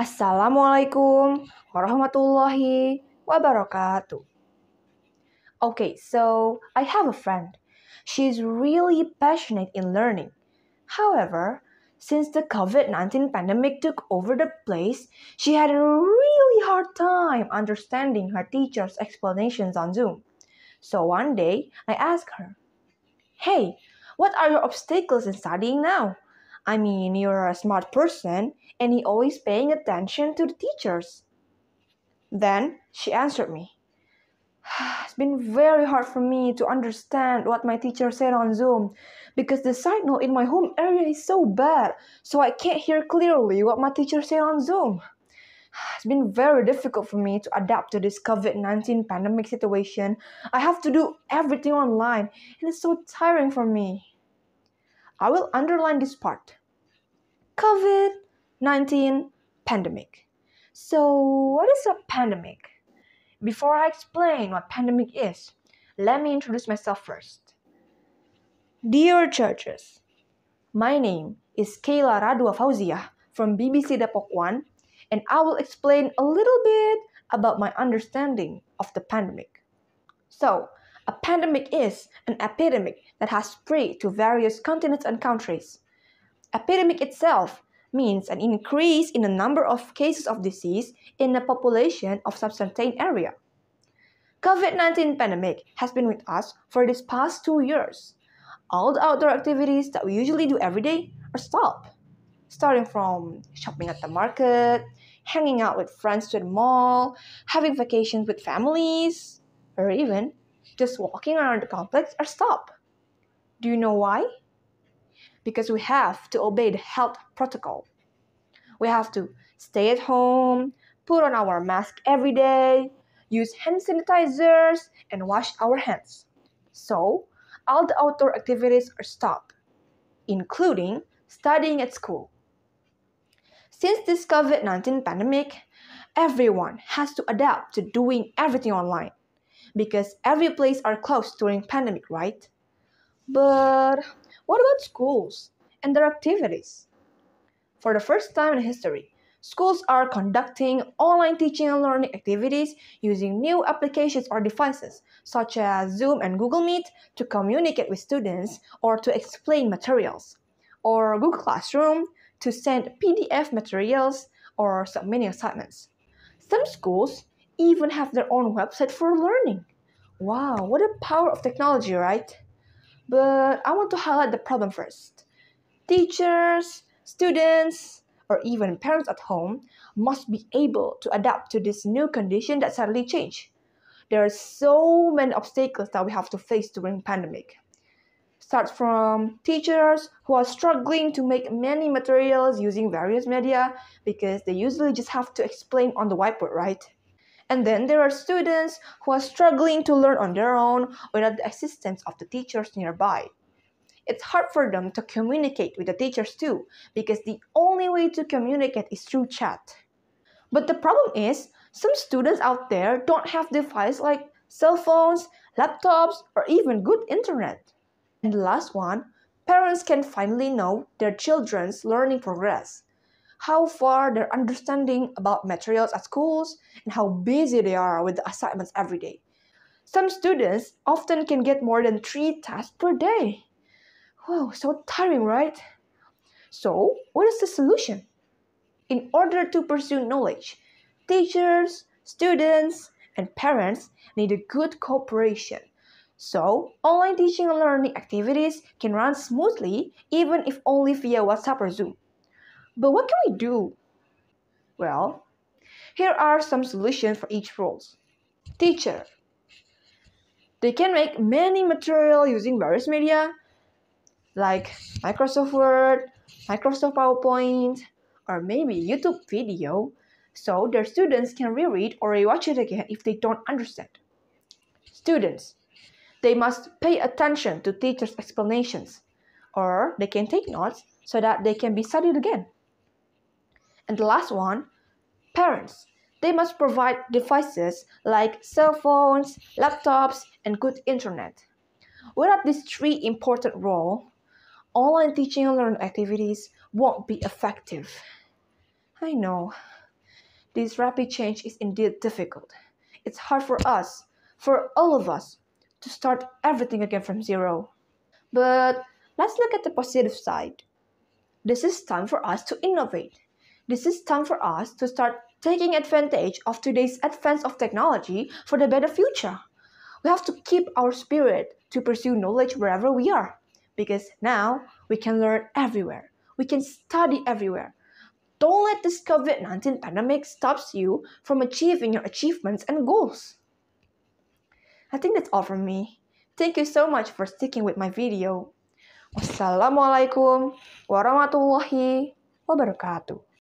Assalamualaikum warahmatullahi wabarakatuh. Okay, so I have a friend. She's really passionate in learning. However, since the COVID-19 pandemic took over the place, she had a really hard time understanding her teacher's explanations on Zoom. So one day, I asked her, "Hey, what are your obstacles in studying now? I mean, you're a smart person and you're always paying attention to the teachers." Then she answered me, "It's been very hard for me to understand what my teacher said on Zoom because the signal in my home area is so bad, so I can't hear clearly what my teacher said on Zoom. It's been very difficult for me to adapt to this COVID-19 pandemic situation. I have to do everything online, and it's so tiring for me." I will underline this part. COVID-19 pandemic. So, what is a pandemic? Before I explain what pandemic is, let me introduce myself first. Dear judges, my name is Keila Radhwa Fauziyah from BBC Depok 1, and I will explain a little bit about my understanding of the pandemic. So, a pandemic is an epidemic that has spread to various continents and countries. Epidemic itself means an increase in the number of cases of disease in a population of some certain area. COVID-19 pandemic has been with us for these past 2 years. All the outdoor activities that we usually do every day are stopped. Starting from shopping at the market, hanging out with friends to the mall, having vacations with families, or even just walking around the complex are stopped. Do you know why? Because we have to obey the health protocol. We have to stay at home, put on our mask every day, use hand sanitizers, and wash our hands. So, all the outdoor activities are stopped, including studying at school. Since this COVID-19 pandemic, everyone has to adapt to doing everything online because every place are closed during pandemic, right? But what about schools and their activities? For the first time in history, schools are conducting online teaching and learning activities using new applications or devices such as Zoom and Google Meet to communicate with students or to explain materials, or Google Classroom to send PDF materials or submitting assignments. Some schools even have their own website for learning. Wow, what a power of technology, right? But I want to highlight the problem first. Teachers, students, or even parents at home must be able to adapt to this new condition that suddenly changed. There are so many obstacles that we have to face during pandemic. Start from teachers who are struggling to make many materials using various media because they usually just have to explain on the whiteboard, right? And then there are students who are struggling to learn on their own without the assistance of the teachers nearby. It's hard for them to communicate with the teachers too, because the only way to communicate is through chat. But the problem is, some students out there don't have devices like cell phones, laptops, or even good internet. And the last one, parents can finally know their children's learning progress, how far they're understanding about materials at schools, and how busy they are with the assignments every day. Some students often can get more than 3 tasks per day. Wow, so tiring, right? So, what is the solution? In order to pursue knowledge, teachers, students, and parents need a good cooperation. So, online teaching and learning activities can run smoothly even if only via WhatsApp or Zoom. But what can we do? Well, here are some solutions for each role. Teacher. They can make many material using various media like Microsoft Word, Microsoft PowerPoint, or maybe YouTube video, so their students can reread or rewatch it again if they don't understand. Students, they must pay attention to teachers' explanations, or they can take notes so that they can be studied again. And the last one, parents, They must provide devices like cell phones, laptops, and good internet. Without these three important roles, online teaching and learning activities won't be effective. I know, this rapid change is indeed difficult. It's hard for all of us, to start everything again from zero. But let's look at the positive side. This is time for us to innovate. This is time for us to start taking advantage of today's advance of technology for the better future. We have to keep our spirit to pursue knowledge wherever we are, because now we can learn everywhere. We can study everywhere. Don't let this COVID-19 pandemic stops you from achieving your achievements and goals. I think that's all from me. Thank you so much for sticking with my video. Wassalamualaikum warahmatullahi wabarakatuh.